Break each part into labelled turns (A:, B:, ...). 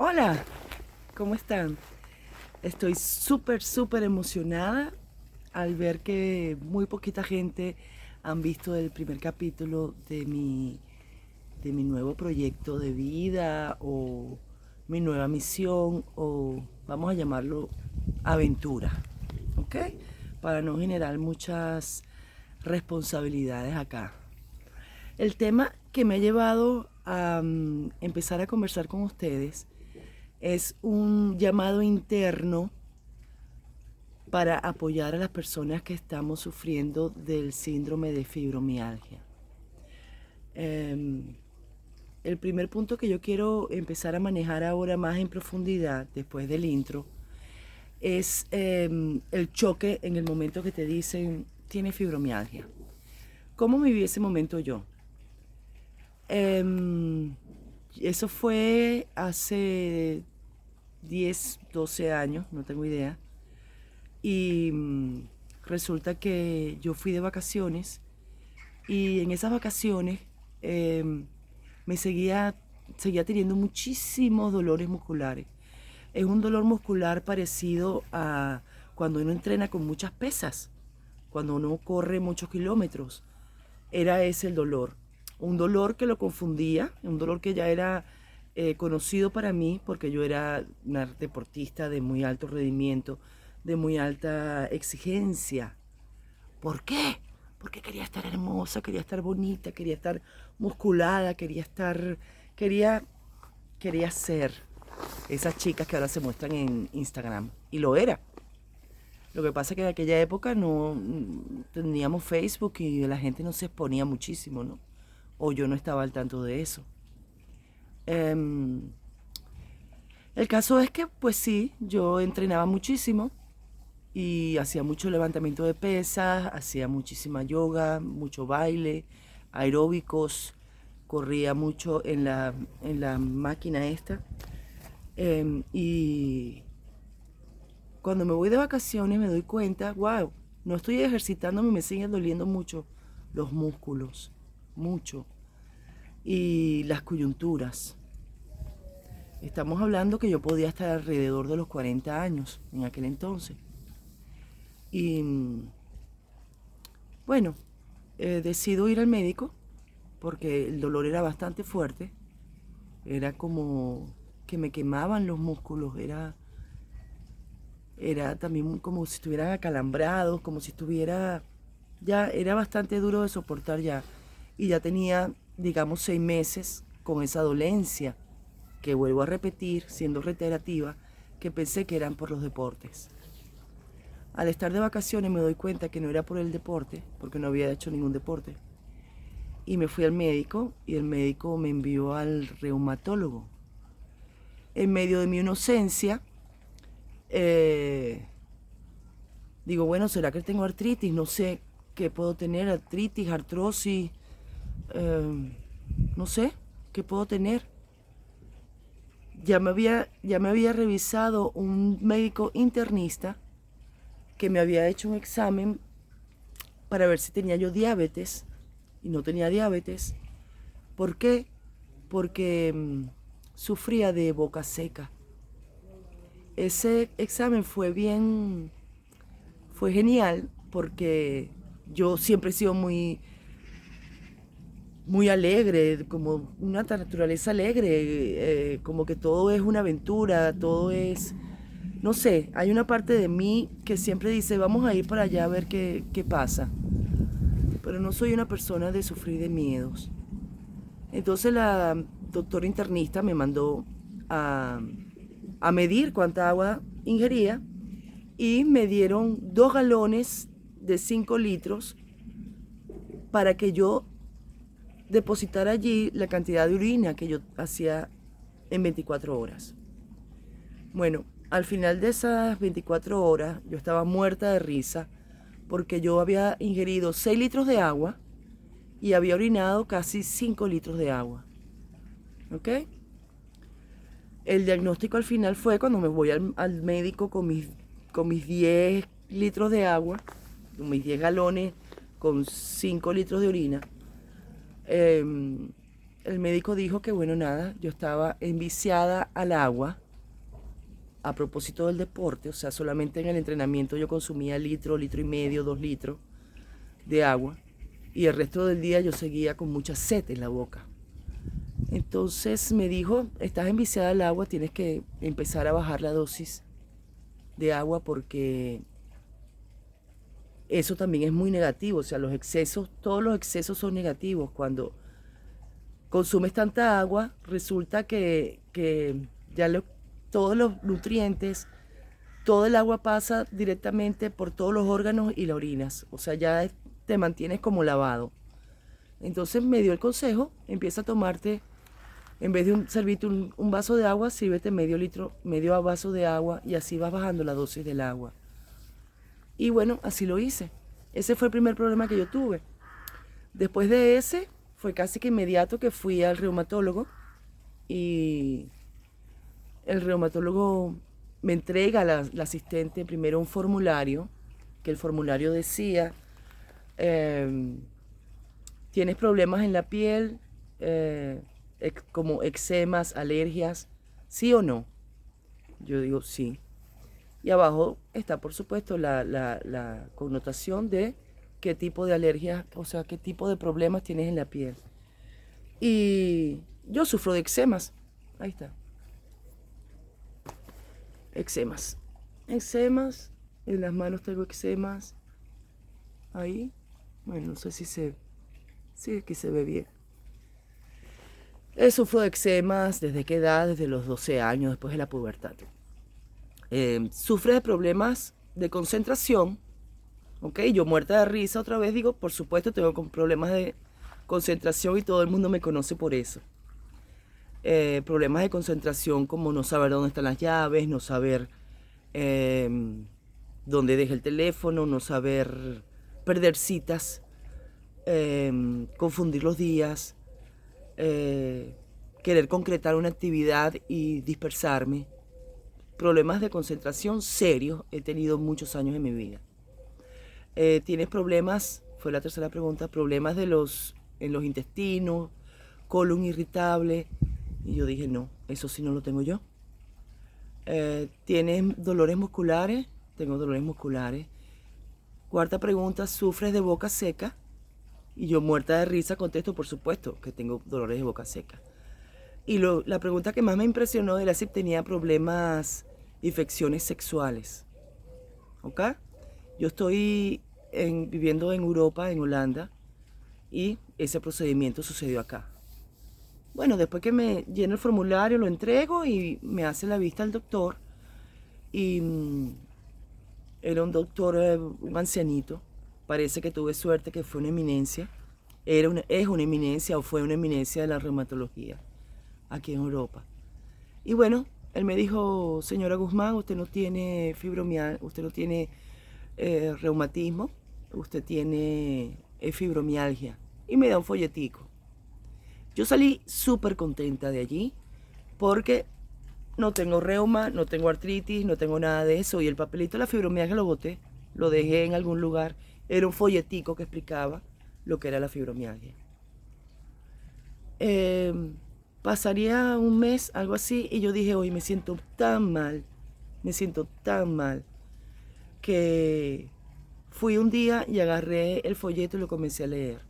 A: Hola, ¿cómo están? Estoy súper emocionada al ver que muy poquita gente han visto el primer capítulo de mi nuevo proyecto de vida o mi nueva misión o vamos a llamarlo aventura, ¿ok? Para no generar muchas responsabilidades acá. El tema que me ha llevado a empezar a conversar con ustedes es un llamado interno para apoyar a las personas que estamos sufriendo del síndrome de fibromialgia. Eh, el primer punto que yo quiero empezar a manejar ahora más en profundidad, después del intro, es el choque en el momento que te dicen, tiene fibromialgia. ¿Cómo viví ese momento yo? Eh, Eso fue hace 10, 12 años, no tengo idea. Y resulta que yo fui de vacaciones y en esas vacaciones eh, seguía teniendo muchísimos dolores musculares. Es un dolor muscular parecido a cuando uno entrena con muchas pesas, cuando uno corre muchos kilómetros. Era ese el dolor. Un dolor que lo confundía, un dolor que ya era conocido para mí porque yo era una deportista de muy alto rendimiento, de muy alta exigencia. ¿Por qué? Porque quería estar hermosa, quería estar bonita, quería estar musculada, quería, quería ser esas chicas que ahora se muestran en Instagram. Y lo era. Lo que pasa es que en aquella época no teníamos Facebook y la gente no se exponía muchísimo, ¿no? O yo no estaba al tanto de eso. Em, el caso es que, pues sí, yo entrenaba muchísimo y hacía mucho levantamiento de pesas, hacía muchísima yoga, mucho baile, aeróbicos, corría mucho en la máquina esta. Y cuando me voy de vacaciones me doy cuenta, wow, no estoy ejercitándome, me siguen doliendo mucho los músculos, mucho. Y las coyunturas. Estamos hablando que yo podía estar alrededor de los 40 años en aquel entonces. Y bueno, decido ir al médico porque el dolor era bastante fuerte. Era como que me quemaban los músculos. Era también como si estuvieran acalambrados, como si estuviera... Ya era bastante duro de soportar ya. Y ya tenía, digamos, 6 meses con esa dolencia, que vuelvo a repetir, siendo reiterativa, que pensé que eran por los deportes. Al estar de vacaciones me doy cuenta que no era por el deporte, porque no había hecho ningún deporte. Y me fui al médico y el médico me envió al reumatólogo. En medio de mi inocencia, eh, digo, bueno, ¿será que tengo artritis? No sé qué puedo tener, artritis, artrosis, eh, no sé qué puedo tener. Ya me había revisado un médico internista que me había hecho un examen para ver si tenía yo diabetes y no tenía diabetes. ¿Por qué? Porque sufría de boca seca. Ese examen fue genial porque yo siempre he sido muy alegre, como una naturaleza alegre, como que todo es una aventura, todo es, no sé, hay una parte de mí que siempre dice, vamos a ir para allá a ver qué pasa. Pero no soy una persona de sufrir de miedos. Entonces la doctora internista me mandó a, a medir cuánta agua ingería y me dieron 2 galones de 5 litros para que yo depositara allí la cantidad de orina que yo hacía en 24 horas. Bueno, al final de esas 24 horas yo estaba muerta de risa porque yo había ingerido 6 litros de agua y había orinado casi 5 litros de agua. ¿Ok? El diagnóstico al final fue cuando me voy al médico con mis 10 litros de agua, con mis 10 galones, con 5 litros de orina. Eh, el médico dijo que, bueno, nada, yo estaba enviciada al agua a propósito del deporte, o sea, solamente en el entrenamiento yo consumía litro, litro y medio, 2 litros de agua y el resto del día yo seguía con mucha sed en la boca. Entonces me dijo, estás enviciada al agua, tienes que empezar a bajar la dosis de agua porque eso también es muy negativo, o sea, los excesos, todos los excesos son negativos. Cuando consumes tanta agua, resulta que ya todos los nutrientes, todo el agua pasa directamente por todos los órganos y la orinas, o sea, ya te mantienes como lavado. Entonces me dio el consejo, empieza a tomarte, en vez de servirte un vaso de agua, sírvete medio litro, medio vaso de agua y así vas bajando la dosis del agua. Y bueno, así lo hice. Ese fue el primer problema que yo tuve. Después de ese, fue casi que inmediato que fui al reumatólogo y el reumatólogo me entrega la asistente primero un formulario, que el formulario decía, tienes problemas en la piel, como eczemas, alergias, ¿sí o no? Yo digo sí. Y abajo está, por supuesto, la connotación de qué tipo de alergias, o sea, qué tipo de problemas tienes en la piel. Y yo sufro de eczemas. Ahí está. Eczemas. Eczemas. En las manos tengo eczemas. Ahí. Bueno, no sé si se... Sí, aquí se ve bien. Sufro de eczemas desde qué edad, desde los 12 años, después de la pubertad. Sufre de problemas de concentración. Ok, yo muerta de risa otra vez digo, por supuesto tengo problemas de concentración y todo el mundo me conoce por eso. Problemas de concentración como no saber dónde están las llaves, no saber dónde deja el teléfono, no saber perder citas, confundir los días, querer concretar una actividad y dispersarme. Problemas de concentración serios he tenido muchos años en mi vida. ¿Tienes problemas? Fue la tercera pregunta. Problemas en los intestinos, colon irritable. Y yo dije, no, eso sí no lo tengo yo. ¿Tienes dolores musculares? Tengo dolores musculares. Cuarta pregunta, ¿sufres de boca seca? Y yo muerta de risa contesto, por supuesto, que tengo dolores de boca seca. Y la pregunta que más me impresionó era si tenía problemas, infecciones sexuales. ¿Ok? Yo estoy viviendo en Europa, en Holanda, y ese procedimiento sucedió acá. Bueno, después que me lleno el formulario, lo entrego y me hace la vista el doctor. Y era un doctor, un ancianito. Parece que tuve suerte, que fue una eminencia. Es una eminencia o fue una eminencia de la reumatología aquí en Europa. Y bueno, él me dijo, señora Guzmán, usted no tiene fibromialgia, usted no tiene reumatismo, usted tiene fibromialgia. Y me da un folletico. Yo salí súper contenta de allí porque no tengo reuma, no tengo artritis, no tengo nada de eso. Y el papelito de la fibromialgia lo boté, lo dejé en algún lugar. Era un folletico que explicaba lo que era la fibromialgia. Pasaría un mes, algo así, y yo dije, hoy me siento tan mal, que fui un día y agarré el folleto y lo comencé a leer.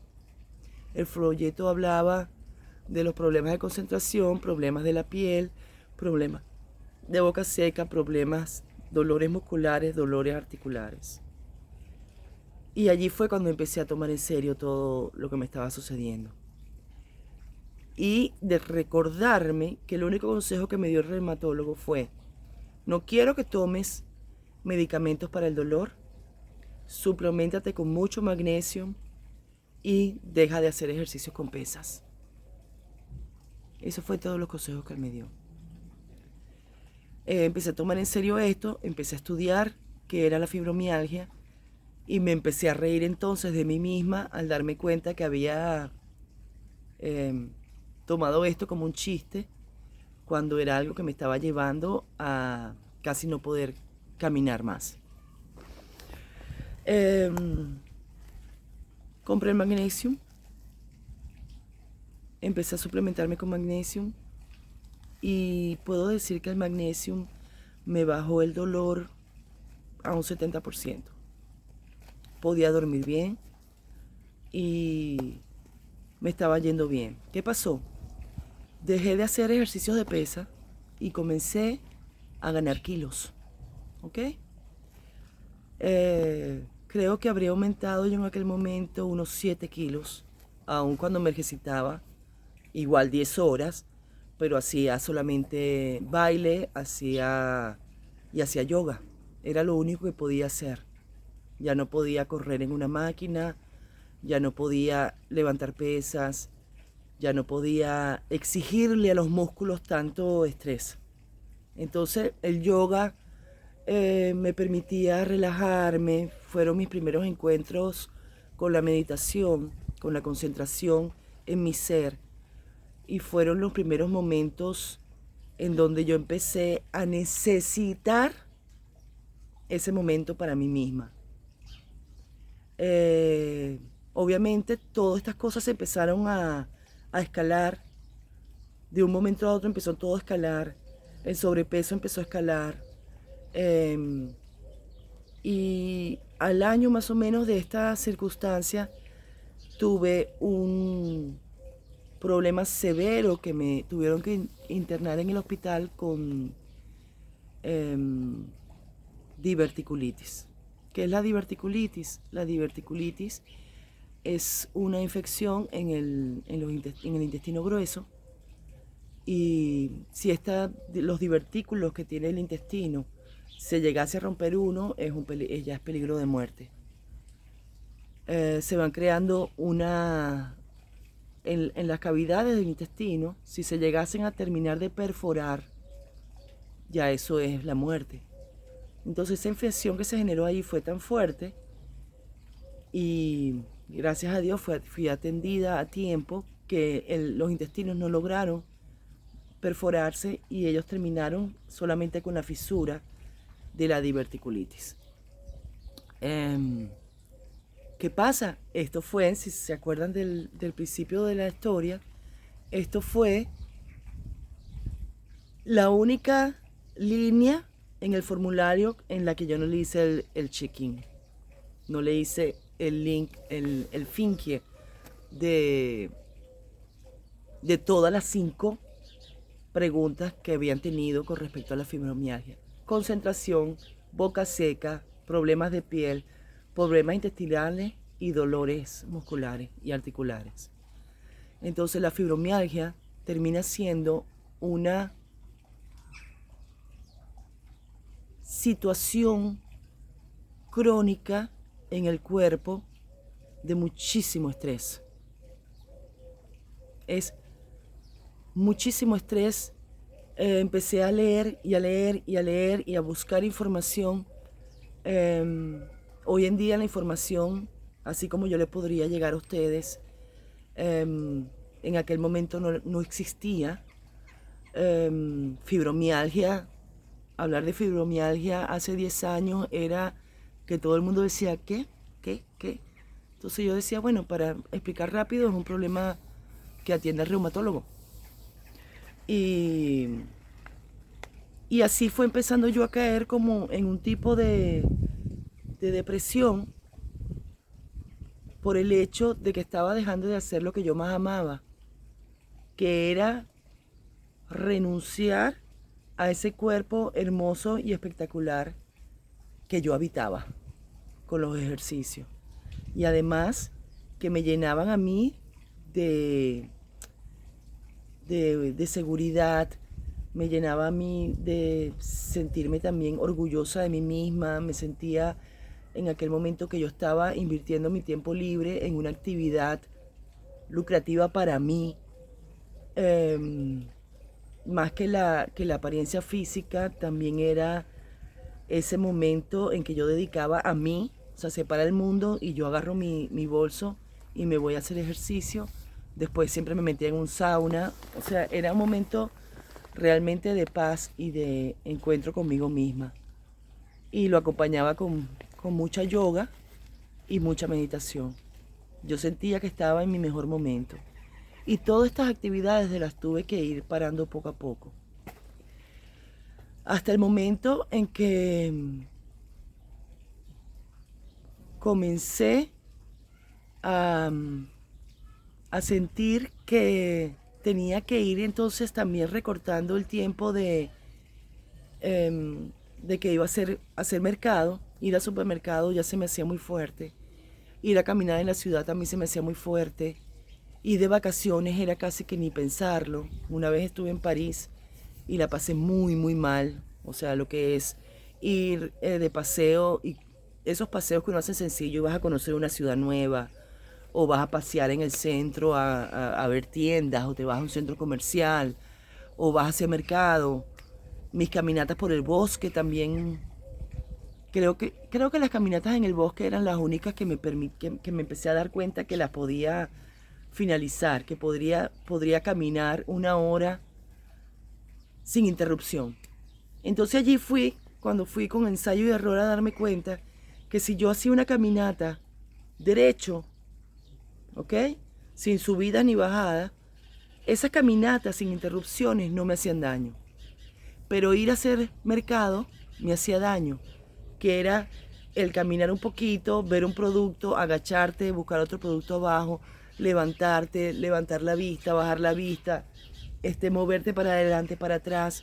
A: El folleto hablaba de los problemas de concentración, problemas de la piel, problemas de boca seca, problemas, dolores musculares, dolores articulares. Y allí fue cuando empecé a tomar en serio todo lo que me estaba sucediendo. Y de recordarme que el único consejo que me dio el reumatólogo fue, no quiero que tomes medicamentos para el dolor, supleméntate con mucho magnesio y deja de hacer ejercicios con pesas. Eso fue todos los consejos que él me dio. Empecé a tomar en serio esto, empecé a estudiar qué era la fibromialgia y me empecé a reír entonces de mí misma al darme cuenta que había tomado esto como un chiste cuando era algo que me estaba llevando a casi no poder caminar más. Compré el magnesium empecé a suplementarme con magnesium y puedo decir que el magnesium me bajó el dolor a un 70%. Podía dormir bien y me estaba yendo bien. ¿Qué pasó? Dejé de hacer ejercicios de pesa y comencé a ganar kilos. ¿Ok? Creo que habría aumentado yo en aquel momento unos 7 kilos, aun cuando me ejercitaba igual 10 horas, pero hacía solamente baile, hacía yoga. Era lo único que podía hacer. Ya no podía correr en una máquina, ya no podía levantar pesas, ya no podía exigirle a los músculos tanto estrés. Entonces el yoga me permitía relajarme, fueron mis primeros encuentros con la meditación, con la concentración en mi ser, y fueron los primeros momentos en donde yo empecé a necesitar ese momento para mí misma. Obviamente todas estas cosas se empezaron a escalar. De un momento a otro empezó todo a escalar. El sobrepeso empezó a escalar. Y al año más o menos de esta circunstancia tuve un problema severo que me tuvieron que internar en el hospital con diverticulitis. ¿Qué es la diverticulitis? La diverticulitis es una infección en el intestino grueso, y si los divertículos que tiene el intestino se llegase a romper uno, ya es peligro de muerte. Se van creando en las cavidades del intestino. Si se llegasen a terminar de perforar, ya eso es la muerte. Entonces esa infección que se generó ahí fue tan fuerte, y gracias a Dios fui atendida a tiempo, que los intestinos no lograron perforarse y ellos terminaron solamente con la fisura de la diverticulitis. ¿Qué pasa? Esto fue, si se acuerdan del principio de la historia, esto fue la única línea en el formulario en la que yo no le hice el check-in. No le hice el link, el finque de todas las 5 preguntas que habían tenido con respecto a la fibromialgia. Concentración, boca seca, problemas de piel, problemas intestinales y dolores musculares y articulares. Entonces la fibromialgia termina siendo una situación crónica en el cuerpo de muchísimo estrés. Es muchísimo estrés. Empecé a leer y a leer y a leer y a buscar información. Hoy en día la información, así como yo le podría llegar a ustedes, en aquel momento no existía. Fibromialgia, hablar de fibromialgia hace 10 años era que todo el mundo decía, ¿qué? Entonces yo decía, bueno, para explicar rápido, es un problema que atiende al reumatólogo. Y así fue empezando yo a caer como en un tipo de depresión, por el hecho de que estaba dejando de hacer lo que yo más amaba, que era renunciar a ese cuerpo hermoso y espectacular que yo habitaba con los ejercicios. Y además que me llenaban a mí de seguridad, me llenaba a mí de sentirme también orgullosa de mí misma. Me sentía en aquel momento que yo estaba invirtiendo mi tiempo libre en una actividad lucrativa para mí, más que la apariencia física. También era ese momento en que yo dedicaba a mí, o sea, se para el mundo y yo agarro mi bolso y me voy a hacer ejercicio. Después siempre me metía en un sauna. O sea, era un momento realmente de paz y de encuentro conmigo misma. Y lo acompañaba con mucha yoga y mucha meditación. Yo sentía que estaba en mi mejor momento. Y todas estas actividades las tuve que ir parando poco a poco. Hasta el momento en que comencé a, a sentir que tenía que ir entonces también recortando el tiempo de que iba a hacer mercado. Ir al supermercado ya se me hacía muy fuerte. Ir a caminar en la ciudad también se me hacía muy fuerte. Y de vacaciones era casi que ni pensarlo. Una vez estuve en París y la pasé muy, muy mal. O sea, lo que es ir de paseo, y esos paseos que uno hace sencillo, y vas a conocer una ciudad nueva, o vas a pasear en el centro a ver tiendas, o te vas a un centro comercial, o vas hacia mercado. Mis caminatas por el bosque también. Creo que las caminatas en el bosque eran las únicas que que me empecé a dar cuenta que las podía finalizar, que podría caminar 1 hora sin interrupción. Entonces allí cuando fui con ensayo y error a darme cuenta que si yo hacía una caminata derecho, ¿ok? Sin subida ni bajada, esas caminatas sin interrupciones no me hacían daño. Pero ir a hacer mercado me hacía daño, que era el caminar un poquito, ver un producto, agacharte, buscar otro producto abajo, levantarte, levantar la vista, bajar la vista, moverte para adelante, para atrás.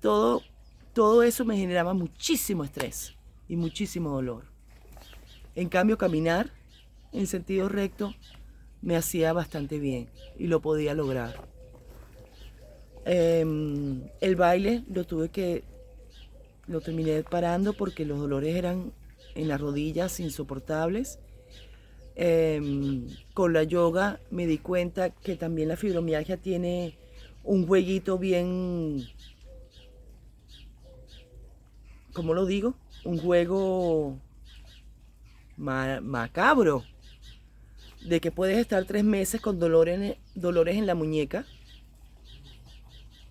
A: Todo eso me generaba muchísimo estrés y muchísimo dolor. En cambio, caminar en sentido recto me hacía bastante bien y lo podía lograr. El baile lo terminé parando porque los dolores eran en las rodillas insoportables. Con la yoga me di cuenta que también la fibromialgia tiene un jueguito bien, ¿cómo lo digo? Un juego macabro, de que puedes estar 3 meses con dolores en la muñeca.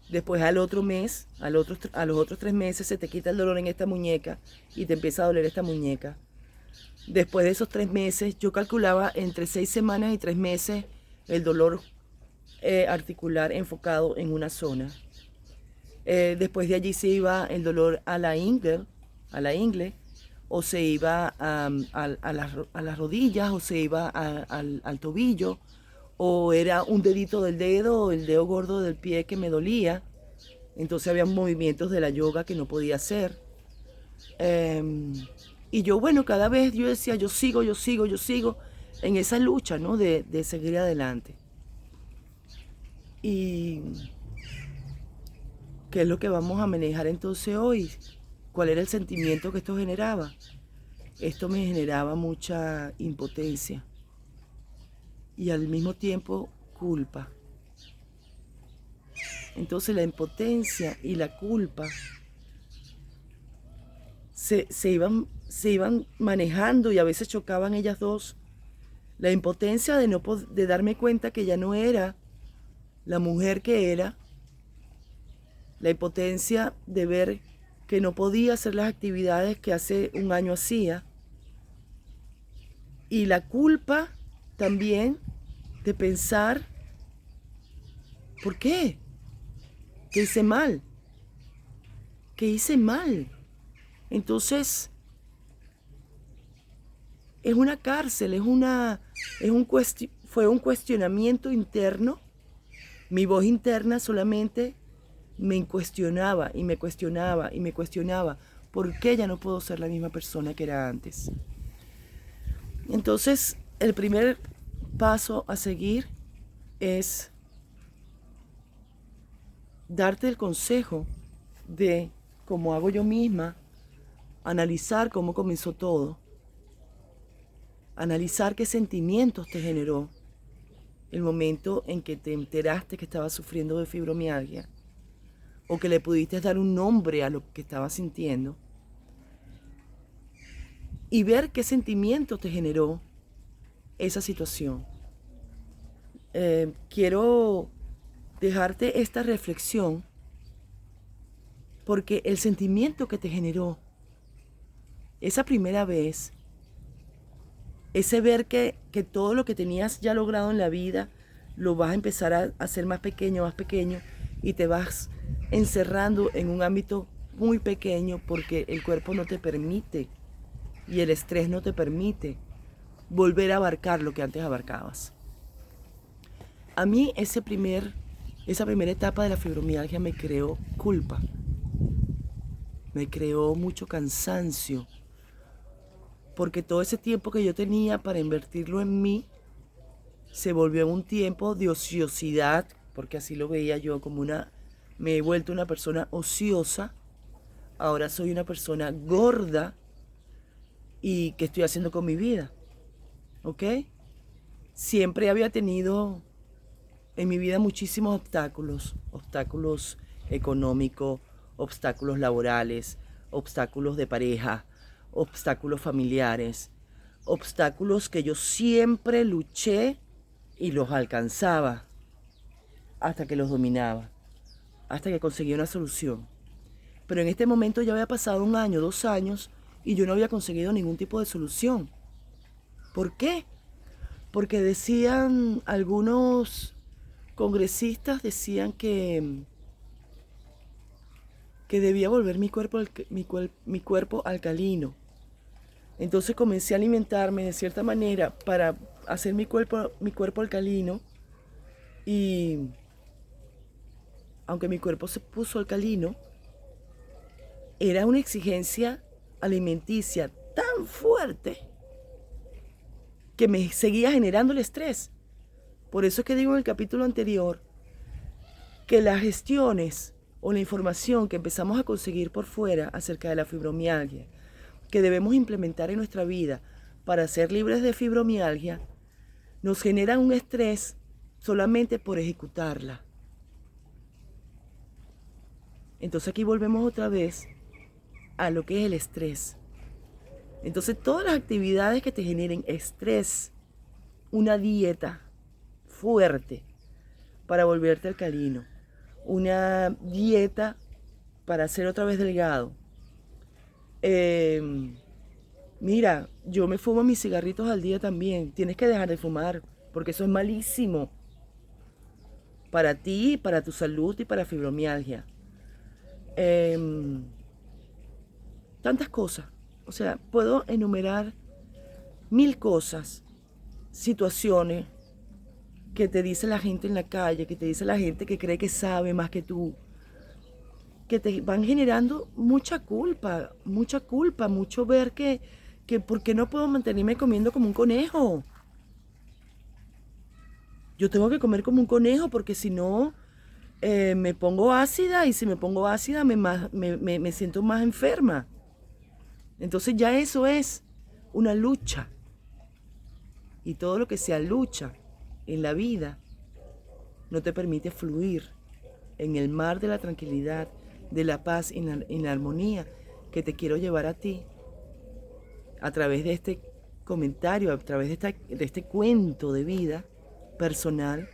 A: Después a los otros 3 meses se te quita el dolor en esta muñeca y te empieza a doler esta muñeca. Después de esos 3 meses, yo calculaba entre 6 semanas y 3 meses el dolor articular enfocado en una zona. Después de allí se iba el dolor a la ingle, o se iba a las rodillas, o se iba al tobillo, o era un dedito del dedo o el dedo gordo del pie que me dolía. Entonces había movimientos de la yoga que no podía hacer. Y yo, bueno, cada vez yo decía, yo sigo en esa lucha, ¿no? De seguir adelante. Y ¿qué es lo que vamos a manejar entonces hoy? ¿Cuál era el sentimiento que esto generaba? Esto me generaba mucha impotencia y al mismo tiempo culpa. Entonces la impotencia y la culpa se iban manejando y a veces chocaban ellas dos. La impotencia de darme cuenta que ya no era la mujer que era. La impotencia de ver que no podía hacer las actividades que hace un año hacía. Y la culpa también de pensar, ¿por qué? ¿Qué hice mal? ¿Qué hice mal? Entonces, es una cárcel, fue un cuestionamiento interno. Mi voz interna solamente me cuestionaba y me cuestionaba y me cuestionaba. ¿Por qué ya no puedo ser la misma persona que era antes? Entonces, el primer paso a seguir es darte el consejo de, como hago yo misma, analizar cómo comenzó todo, analizar qué sentimientos te generó el momento en que te enteraste que estabas sufriendo de fibromialgia o que le pudiste dar un nombre a lo que estabas sintiendo y ver qué sentimientos te generó esa situación. Quiero dejarte esta reflexión porque el sentimiento que te generó esa primera vez, ese ver que todo lo que tenías ya logrado en la vida lo vas a empezar a hacer más pequeño, y te vas encerrando en un ámbito muy pequeño porque el cuerpo no te permite y el estrés no te permite volver a abarcar lo que antes abarcabas. A mí esa primera etapa de la fibromialgia me creó culpa, me creó mucho cansancio, porque todo ese tiempo que yo tenía para invertirlo en mí se volvió en un tiempo de ociosidad, porque así lo veía yo, me he vuelto una persona ociosa. Ahora soy una persona gorda. ¿Y qué estoy haciendo con mi vida? ¿Ok? Siempre había tenido en mi vida muchísimos obstáculos económicos, obstáculos laborales, obstáculos de pareja, obstáculos familiares, obstáculos que yo siempre luché y los alcanzaba hasta que los dominaba, hasta que conseguí una solución. Pero en este momento ya había pasado 1 año, 2 años y yo no había conseguido ningún tipo de solución. ¿Por qué? Porque decían algunos congresistas decían que debía volver mi cuerpo alcalino. Entonces comencé a alimentarme de cierta manera para hacer mi cuerpo alcalino, y aunque mi cuerpo se puso alcalino, era una exigencia alimenticia tan fuerte que me seguía generando el estrés. Por eso es que digo en el capítulo anterior que las gestiones o la información que empezamos a conseguir por fuera acerca de la fibromialgia, que debemos implementar en nuestra vida para ser libres de fibromialgia, nos generan un estrés solamente por ejecutarla. Entonces aquí volvemos otra vez a lo que es el estrés. Entonces todas las actividades que te generen estrés, una dieta fuerte para volverte alcalino, una dieta para ser otra vez delgado. Mira, yo me fumo mis cigarritos al día también. Tienes que dejar de fumar porque eso es malísimo para ti, para tu salud y para fibromialgia. Tantas cosas. O sea, puedo enumerar 1000 cosas, situaciones que te dice la gente en la calle, que te dice la gente que cree que sabe más que tú, que te van generando mucha culpa, mucho ver que ¿por qué no puedo mantenerme comiendo como un conejo? Yo tengo que comer como un conejo porque si no me pongo ácida, y si me pongo ácida me siento más enferma. Entonces ya eso es una lucha. Y todo lo que sea lucha en la vida no te permite fluir en el mar de la tranquilidad, de la paz y en la armonía que te quiero llevar a ti a través de este comentario, a través de este cuento de vida personal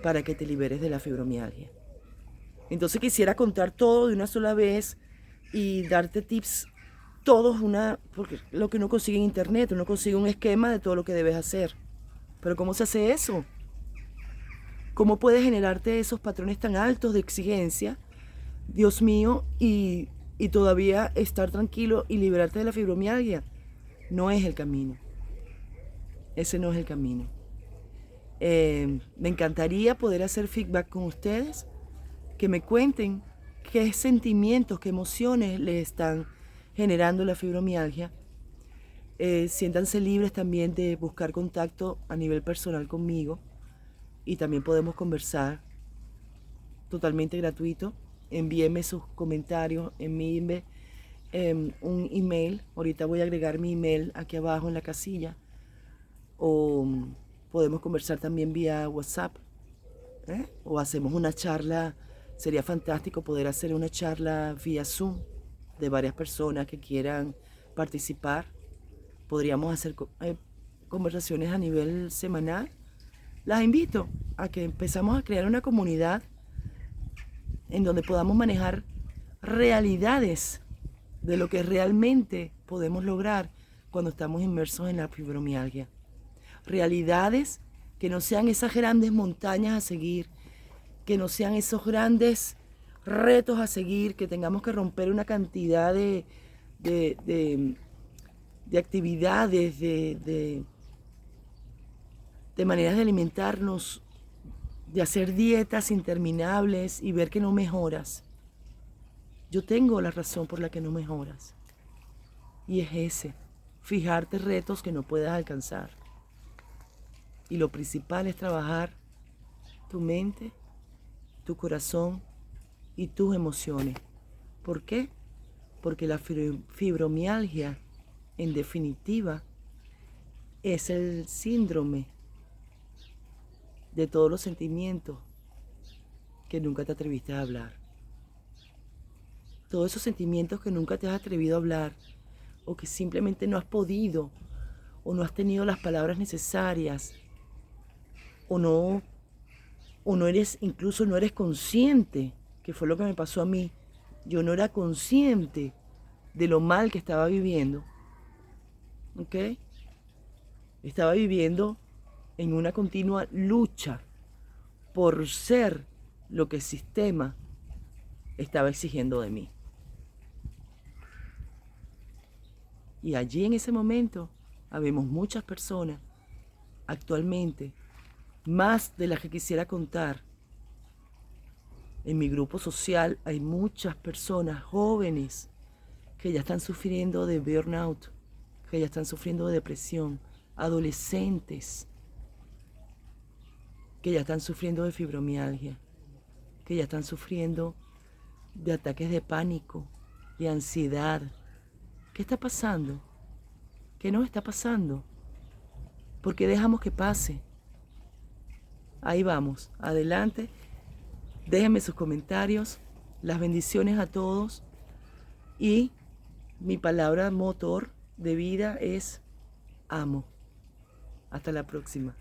A: para que te liberes de la fibromialgia. Entonces quisiera contar todo de una sola vez y darte tips todos, porque lo que uno consigue en internet, uno consigue un esquema de todo lo que debes hacer. Pero ¿cómo se hace eso? ¿Cómo puedes generarte esos patrones tan altos de exigencia, Dios mío, y todavía estar tranquilo y liberarte de la fibromialgia? No es el camino. Ese no es el camino. Me encantaría poder hacer feedback con ustedes, que me cuenten qué sentimientos, qué emociones les están generando la fibromialgia. Siéntanse libres también de buscar contacto a nivel personal conmigo, y también podemos conversar totalmente gratuito. Envíenme sus comentarios, envíenme un email. Ahorita voy a agregar mi email aquí abajo en la casilla, o podemos conversar también vía WhatsApp, o hacemos una charla. Sería fantástico poder hacer una charla vía Zoom de varias personas que quieran participar. Podríamos hacer conversaciones a nivel semanal. Las invito a que empezamos a crear una comunidad en donde podamos manejar realidades de lo que realmente podemos lograr cuando estamos inmersos en la fibromialgia. Realidades que no sean esas grandes montañas a seguir, que no sean esos grandes retos a seguir, que tengamos que romper una cantidad de actividades, de maneras de alimentarnos, de hacer dietas interminables y ver que no mejoras. Yo tengo la razón por la que no mejoras. Y es ese, fijarte retos que no puedas alcanzar. Y lo principal es trabajar tu mente, tu corazón y tus emociones. ¿Por qué? Porque la fibromialgia, en definitiva, es el síndrome de todos los sentimientos que nunca te atreviste a hablar. Todos esos sentimientos que nunca te has atrevido a hablar, o que simplemente no has podido, o no has tenido las palabras necesarias, o no eres, incluso no eres consciente, que fue lo que me pasó a mí. Yo no era consciente de lo mal que estaba viviendo. ¿Ok? Estaba viviendo en una continua lucha por ser lo que el sistema estaba exigiendo de mí. Y allí en ese momento habemos muchas personas, actualmente, más de las que quisiera contar. En mi grupo social hay muchas personas jóvenes que ya están sufriendo de burnout, que ya están sufriendo de depresión, adolescentes que ya están sufriendo de fibromialgia, que ya están sufriendo de ataques de pánico, de ansiedad. ¿Qué está pasando? ¿Qué nos está pasando? ¿Por qué dejamos que pase? Ahí vamos, adelante. Déjenme sus comentarios. Las bendiciones a todos. Y mi palabra motor de vida es amo. Hasta la próxima.